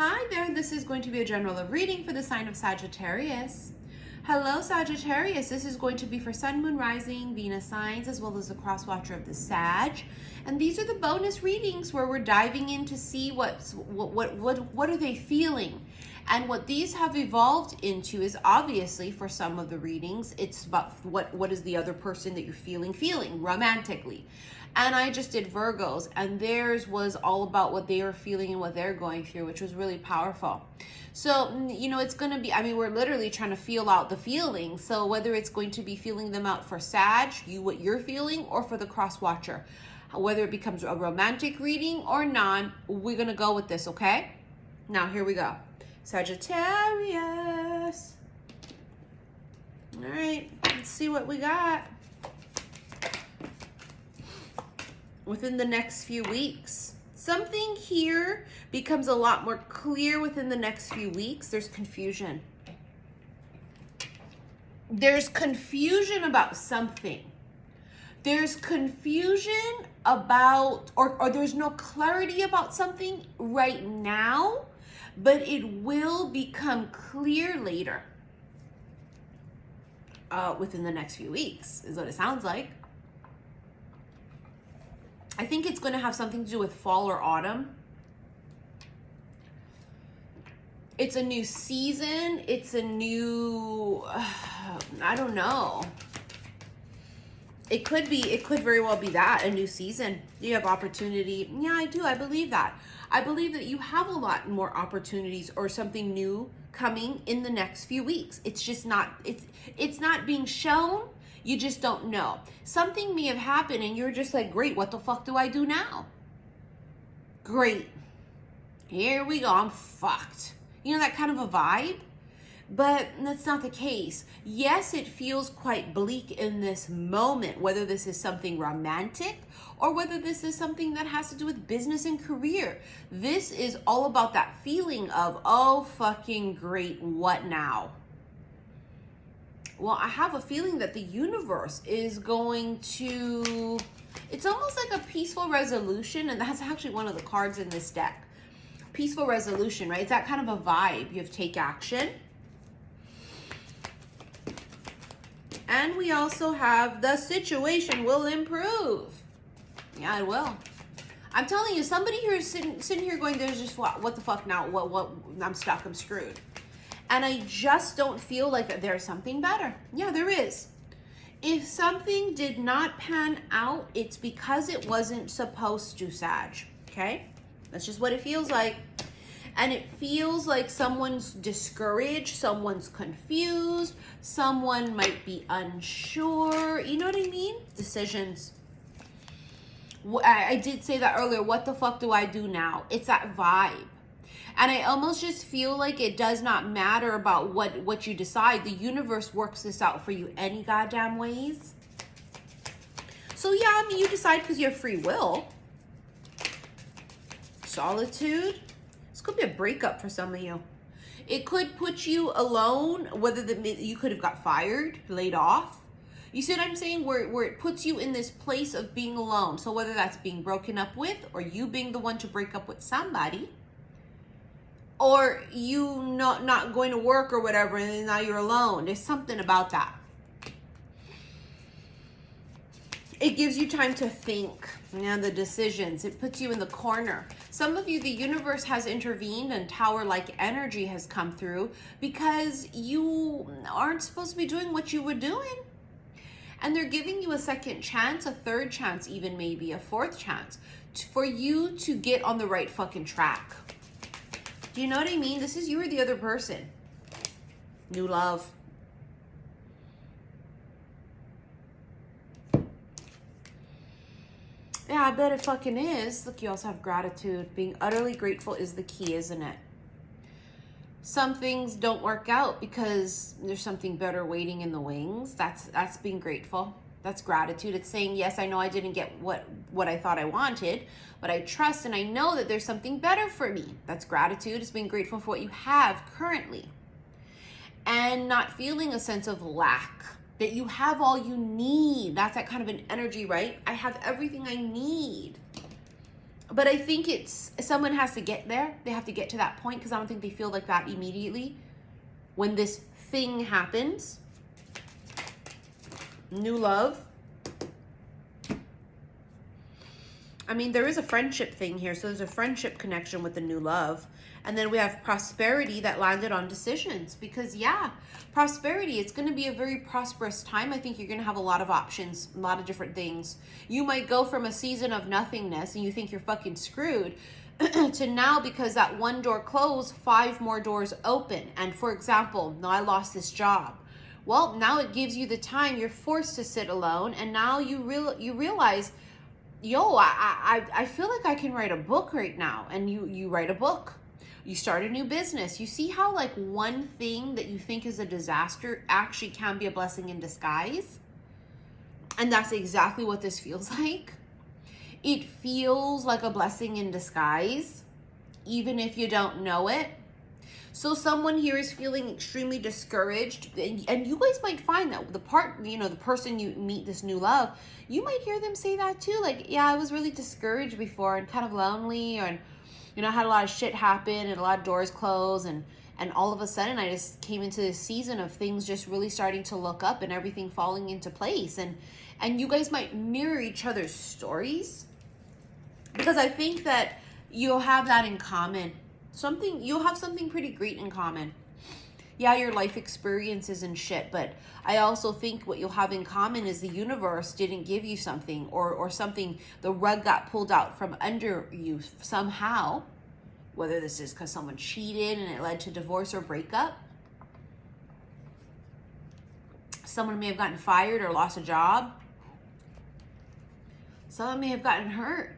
Hi there, this is going to be a general reading for the sign of Sagittarius. Hello Sagittarius, this is going to be for Sun, Moon, Rising, Venus signs, as well as the cross watcher of the Sag. And these are the bonus readings where we're diving in to see what are they feeling. And what these have evolved into is obviously for some of the readings, it's about what is the other person that you're feeling romantically. And I just did Virgos, and theirs was all about what they are feeling and what they're going through, which was really powerful. So, you know, it's going to be, I mean, we're literally trying to feel out the feelings. So whether it's going to be feeling them out for Sag, what you're feeling, or for the cross watcher, whether it becomes a romantic reading or not, we're going to go with this, okay? Now, here we go. Sagittarius. All right, let's see what we got. Within the next few weeks, something here becomes a lot more clear within the next few weeks. There's confusion. There's confusion about something. There's confusion about, or there's no clarity about something right now, but it will become clear later. Within the next few weeks is what it sounds like. I think it's going to have something to do with fall or autumn. It's a new season. It's a new, I don't know. It could very well be that, a new season. You have opportunity. Yeah, I do. I believe that. I believe that you have a lot more opportunities or something new coming in the next few weeks. It's just not, it's not being shown. You just don't know. Something may have happened and you're just like, great, what the fuck do I do now? Great. Here we go. I'm fucked. You know, that kind of a vibe? But that's not the case. Yes, it feels quite bleak in this moment, whether this is something romantic or whether this is something that has to do with business and career. This is all about that feeling of, oh, fucking great, what now? Well, I have a feeling that the universe is going to, it's almost like a peaceful resolution, and that's actually one of the cards in this deck. Peaceful resolution, right? It's that kind of a vibe. You have take action. And we also have the situation will improve. Yeah, it will. I'm telling you, somebody here is sitting here going, there's just, what the fuck now? What, I'm stuck, I'm screwed. And I just don't feel like there's something better. Yeah, there is. If something did not pan out, it's because it wasn't supposed to, Sag. Okay? That's just what it feels like. And it feels like someone's discouraged, someone's confused, someone might be unsure. You know what I mean? Decisions. I did say that earlier. What the fuck do I do now? It's that vibe. And I almost just feel like it does not matter about what you decide. The universe works this out for you any goddamn ways. So yeah, I mean, you decide because you have free will. Solitude. This could be a breakup for some of you. It could put you alone, whether you could have got fired, laid off. You see what I'm saying? Where it puts you in this place of being alone. So whether that's being broken up with or you being the one to break up with somebody, or you not going to work or whatever, and now you're alone. There's something about that. It gives you time to think, the decisions. It puts you in the corner. Some of you, the universe has intervened and tower-like energy has come through because you aren't supposed to be doing what you were doing. And they're giving you a second chance, a third chance, even maybe a fourth chance for you to get on the right fucking track. Do you know what I mean? This is you or the other person. New love. Yeah, I bet it fucking is. Look, you also have gratitude. Being utterly grateful is the key, isn't it? Some things don't work out because there's something better waiting in the wings. That's being grateful. That's gratitude. It's saying, yes, I know I didn't get what I thought I wanted, but I trust and I know that there's something better for me. That's gratitude. It's being grateful for what you have currently. And not feeling a sense of lack. That you have all you need. That's that kind of an energy, right? I have everything I need. But I think someone has to get there. They have to get to that point, because I don't think they feel like that immediately. When this thing happens, new love. I mean, there is a friendship thing here. So there's a friendship connection with the new love. And then we have prosperity that landed on decisions. Because, yeah, prosperity, it's going to be a very prosperous time. I think you're going to have a lot of options, a lot of different things. You might go from a season of nothingness and you think you're fucking screwed to now, because that one door closed, 5 more doors open. And for example, now I lost this job. Well, now it gives you the time. You're forced to sit alone. And now you realize, yo, I feel like I can write a book right now. And you write a book. You start a new business. You see how like one thing that you think is a disaster actually can be a blessing in disguise? And that's exactly what this feels like. It feels like a blessing in disguise, even if you don't know it. So someone here is feeling extremely discouraged, and you guys might find that the person you meet, this new love, you might hear them say that too. Like, yeah, I was really discouraged before and kind of lonely, and I had a lot of shit happen and a lot of doors close, and all of a sudden I just came into this season of things just really starting to look up and everything falling into place. And you guys might mirror each other's stories, because I think that you'll have that in common. You'll have something pretty great in common. Yeah, your life experiences and shit, but I also think what you'll have in common is the universe didn't give you something, or something, the rug got pulled out from under you somehow, whether this is because someone cheated and it led to divorce or breakup. Someone may have gotten fired or lost a job. Someone may have gotten hurt.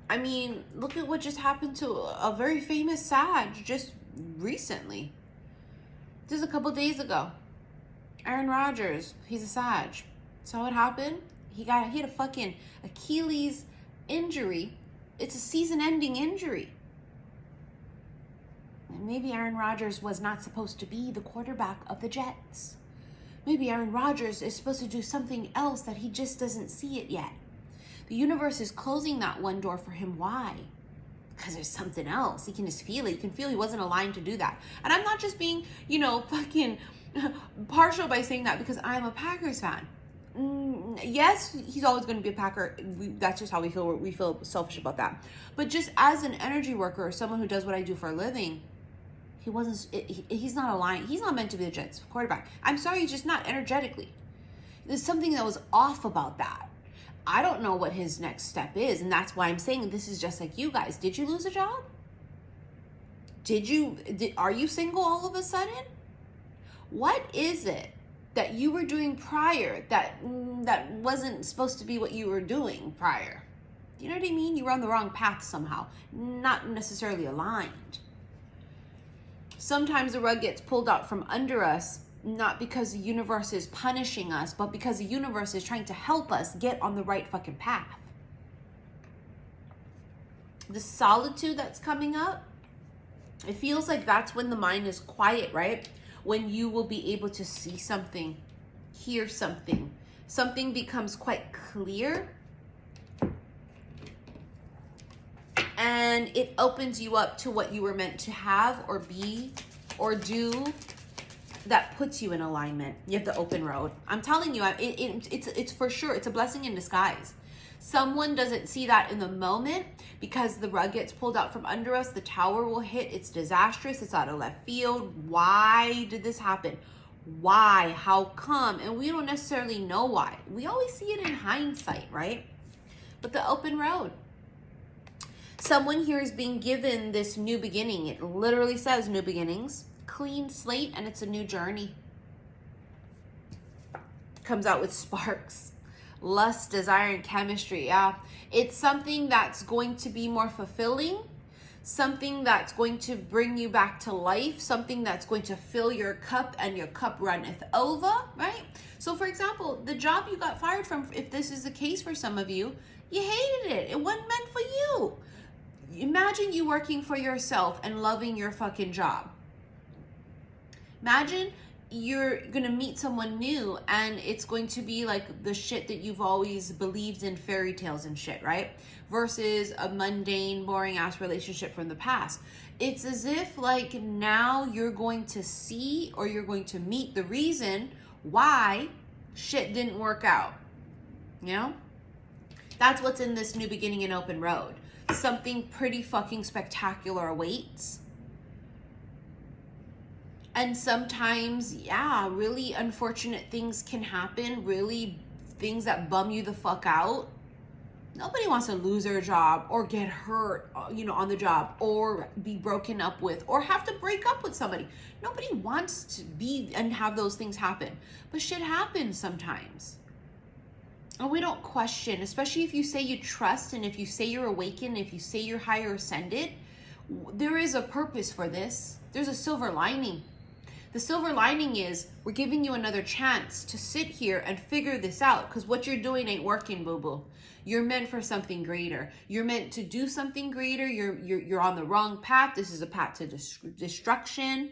I mean, look at what just happened to a very famous Sag just recently. Just a couple days ago. Aaron Rodgers, he's a Sag. So what happened? He had a fucking Achilles injury. It's a season-ending injury. And maybe Aaron Rodgers was not supposed to be the quarterback of the Jets. Maybe Aaron Rodgers is supposed to do something else that he just doesn't see it yet. The universe is closing that one door for him. Why? Because there's something else. He can just feel it. He can feel he wasn't aligned to do that. And I'm not just being, fucking partial by saying that, because I'm a Packers fan. Yes, he's always going to be a Packer. That's just how we feel. We feel selfish about that. But just as an energy worker, or someone who does what I do for a living, he's not aligned. He's not meant to be the Jets quarterback. I'm sorry, he's just not energetically. There's something that was off about that. I don't know what his next step is, and that's why I'm saying this is just like you guys. Did you lose a job? Are you single all of a sudden? What is it that you were doing prior that wasn't supposed to be what you were doing prior? Do you know what I mean? You were on the wrong path somehow, not necessarily aligned. Sometimes the rug gets pulled out from under us, not because the universe is punishing us, but because the universe is trying to help us get on the right fucking path. The solitude that's coming up, it feels like that's when the mind is quiet, right? When you will be able to see something, hear something. Something becomes quite clear. And it opens you up to what you were meant to have or be or do. That puts you in alignment. You have the open road. I'm telling you, it's for sure. It's a blessing in disguise. Someone doesn't see that in the moment because the rug gets pulled out from under us. The tower will hit. It's disastrous. It's out of left field. Why did this happen? Why? How come? And we don't necessarily know why. We always see it in hindsight, right? But the open road. Someone here is being given this new beginning. It literally says new beginnings. Clean slate, and it's a new journey. Comes out with sparks, lust, desire, and chemistry. Yeah, it's something that's going to be more fulfilling, something that's going to bring you back to life, something that's going to fill your cup and your cup runneth over, right? So for example, the job you got fired from, if this is the case for some of you, you hated it. It wasn't meant for you. Imagine you working for yourself and loving your fucking job. Imagine you're gonna meet someone new and it's going to be like the shit that you've always believed in, fairy tales and shit, right? Versus a mundane, boring ass relationship from the past. It's as if like now you're going to see, or you're going to meet the reason why shit didn't work out. You know? That's what's in this new beginning and open road. Something pretty fucking spectacular awaits. And sometimes, yeah, really unfortunate things can happen. Really things that bum you the fuck out. Nobody wants to lose their job or get hurt, on the job, or be broken up with, or have to break up with somebody. Nobody wants to be and have those things happen. But shit happens sometimes. And we don't question, especially if you say you trust, and if you say you're awakened, if you say you're higher ascended, there is a purpose for this. There's a silver lining. The silver lining is we're giving you another chance to sit here and figure this out, because what you're doing ain't working, boo-boo. You're meant for something greater. You're meant to do something greater. You're on the wrong path. This is a path to destruction.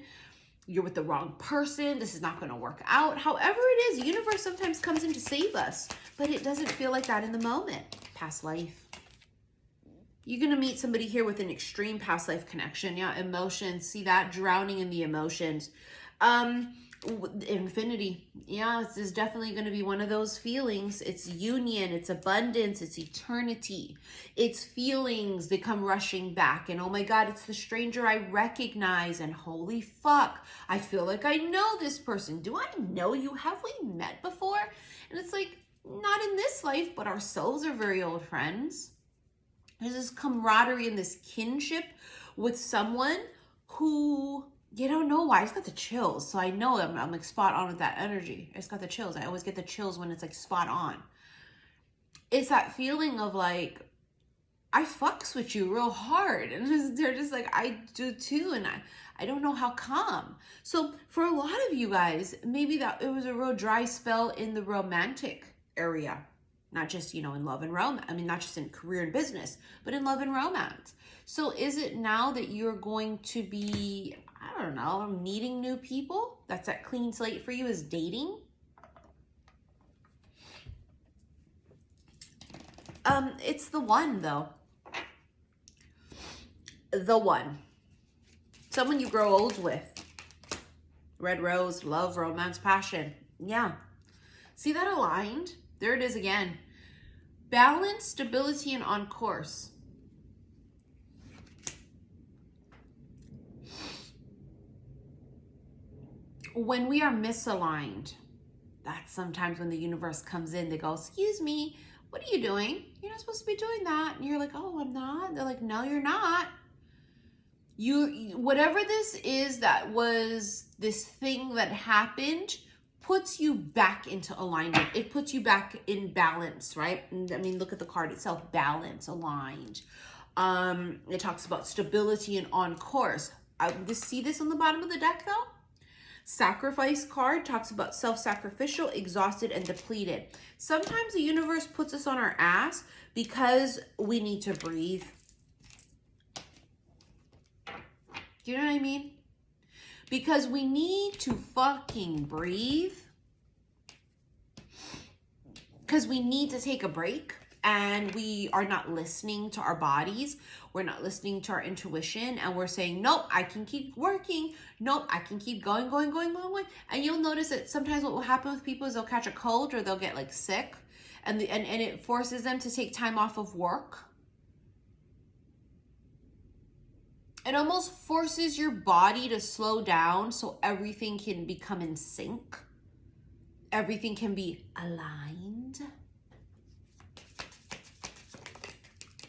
You're with the wrong person. This is not going to work out. However it is, the universe sometimes comes in to save us, but it doesn't feel like that in the moment. Past life. You're going to meet somebody here with an extreme past life connection. Yeah, emotions. See that? Drowning in the emotions. Infinity. Yeah, this is definitely going to be one of those feelings. It's union, it's abundance, it's eternity. It's feelings that come rushing back. And oh my God, it's the stranger I recognize. And holy fuck, I feel like I know this person. Do I know you? Have we met before? And it's like, not in this life, but our souls are very old friends. There's this camaraderie and this kinship with someone who, you don't know why. I just got the chills. So I know I'm like spot on with that energy. I just got the chills. I always get the chills when it's like spot on. It's that feeling of like, I fucks with you real hard. And they're just like, I do too. And I don't know how come. So for a lot of you guys, maybe that it was a real dry spell in the romantic area. Not just, in love and romance. I mean, not just in career and business, but in love and romance. So is it now that you're going to be, I don't know, meeting new people? That's that clean slate for you, is dating. It's the one though. The one. Someone you grow old with. Red rose, love, romance, passion. Yeah. See that aligned? There it is again. Balance, stability, and on course. When we are misaligned, that's sometimes when the universe comes in. They go, excuse me, what are you doing? You're not supposed to be doing that. And you're like, oh, I'm not. They're like, no, you're not. Whatever this is that was this thing that happened puts you back into alignment. It puts you back in balance, right? I mean, look at the card itself, balance, aligned. It talks about stability and on course. See this on the bottom of the deck though? Sacrifice card talks about self-sacrificial, exhausted, and depleted. Sometimes the universe puts us on our ass because we need to breathe. Do you know what I mean? Because we need to fucking breathe. Because we need to take a break. And we are not listening to our bodies. We're not listening to our intuition. And we're saying, nope, I can keep working. Nope, I can keep going. And you'll notice that sometimes what will happen with people is they'll catch a cold or they'll get like sick. And it forces them to take time off of work. It almost forces your body to slow down so everything can become in sync. Everything can be aligned.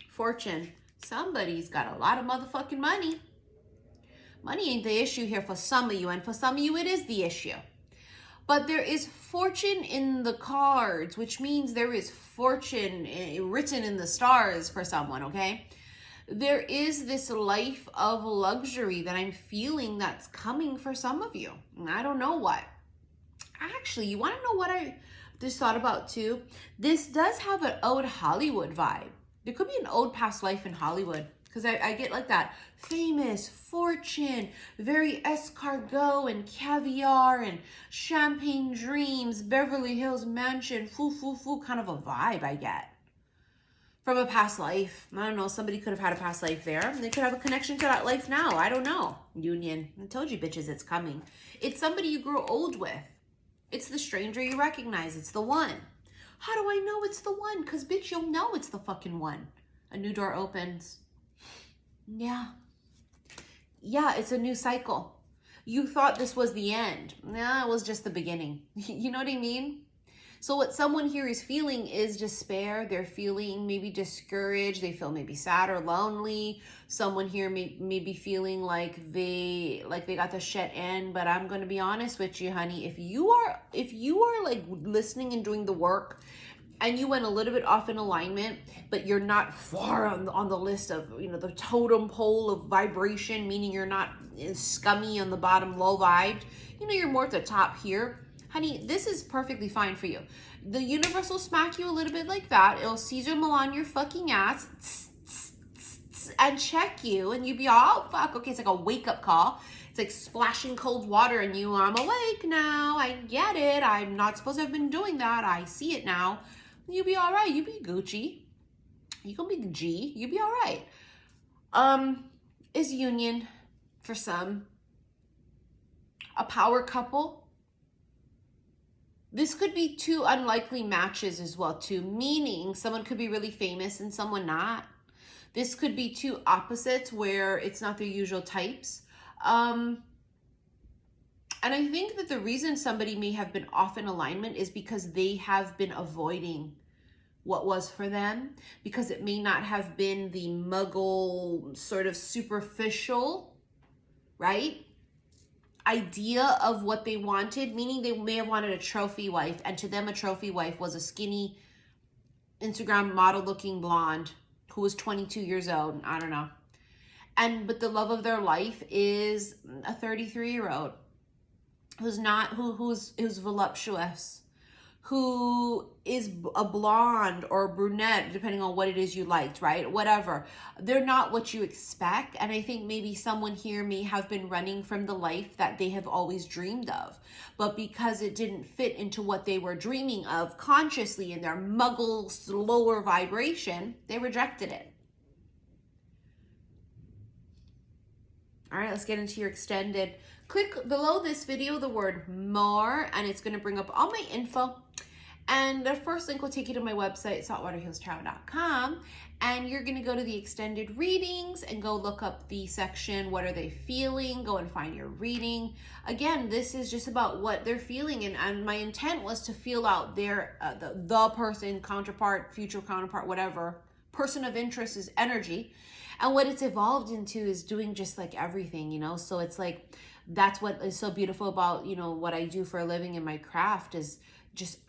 Fortune. Somebody's got a lot of motherfucking money. Money ain't the issue here for some of you, and for some of you it is the issue. But there is fortune in the cards, which means there is fortune written in the stars for someone, okay? There is this life of luxury that I'm feeling that's coming for some of you. And I don't know what. Actually, you want to know what I just thought about too? This does have an old Hollywood vibe. There could be an old past life in Hollywood. Because I get like that. Famous, fortune, very escargot and caviar and champagne dreams, Beverly Hills mansion, foo, kind of a vibe I get. From a past life. I don't know, somebody could have had a past life there. They could have a connection to that life now. I don't know. Union. I told you bitches it's coming. It's somebody you grow old with. It's the stranger you recognize. It's the one. How do I know it's the one? Because bitch, you'll know it's the fucking one. A new door opens. Yeah. Yeah, it's a new cycle. You thought this was the end. Nah, it was just the beginning. You know what I mean? So what someone here is feeling is despair. They're feeling maybe discouraged. They feel maybe sad or lonely. Someone here may be feeling like they got the shit in. But I'm going to be honest with you, honey. If you are like listening and doing the work, and you went a little bit off in alignment, but you're not far on the list of, you know, the totem pole of vibration, meaning you're not scummy on the bottom, low vibed. You know, you're more at the top here. Honey, this is perfectly fine for you. The universe will smack you a little bit like that. It'll Caesar Milan your fucking ass and check you, and you'd be all, oh, fuck, okay, it's like a wake-up call. It's like splashing cold water in you. I'm awake now. I get it. I'm not supposed to have been doing that. I see it now. You'll be all right. You be Gucci. You gonna be G. You be all right. Is union for some. A power couple. This could be two unlikely matches as well, too, meaning someone could be really famous and someone not. This could be two opposites where it's not their usual types. And I think that the reason somebody may have been off in alignment is because they have been avoiding what was for them, because it may not have been the muggle sort of superficial, right? Idea of what they wanted, meaning they may have wanted a trophy wife, and to them a trophy wife was a skinny Instagram model looking blonde who was 22 years old. I don't know. But the love of their life is a 33-year-old who's voluptuous, who is a blonde or a brunette, depending on what it is you liked, right? Whatever. They're not what you expect. And I think maybe someone here may have been running from the life that they have always dreamed of. But because it didn't fit into what they were dreaming of consciously in their muggle, slower vibration, they rejected it. All right, let's get into your extended. Click below this video the word more, and it's going to bring up all my info. And the first link will take you to my website, saltwaterhillstarot.com. And you're going to go to the extended readings and go look up the section, what are they feeling? Go and find your reading. Again, this is just about what they're feeling. And my intent was to feel out their, the person, counterpart, future counterpart, whatever, person of interest is energy. And what it's evolved into is doing just like everything, you know? So it's like, that's what is so beautiful about, you know, what I do for a living in my craft is just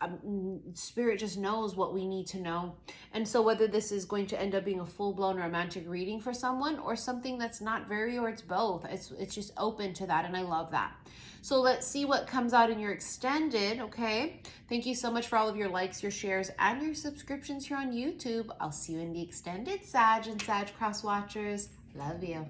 spirit just knows what we need to know. And so whether this is going to end up being a full-blown romantic reading for someone or something that's not very, or it's both, it's just open to that, and I love that. So let's see what comes out in your extended. Okay, thank you so much for all of your likes, your shares, and your subscriptions here on YouTube. I'll see you in the extended, Sag and Sag cross watchers. Love you.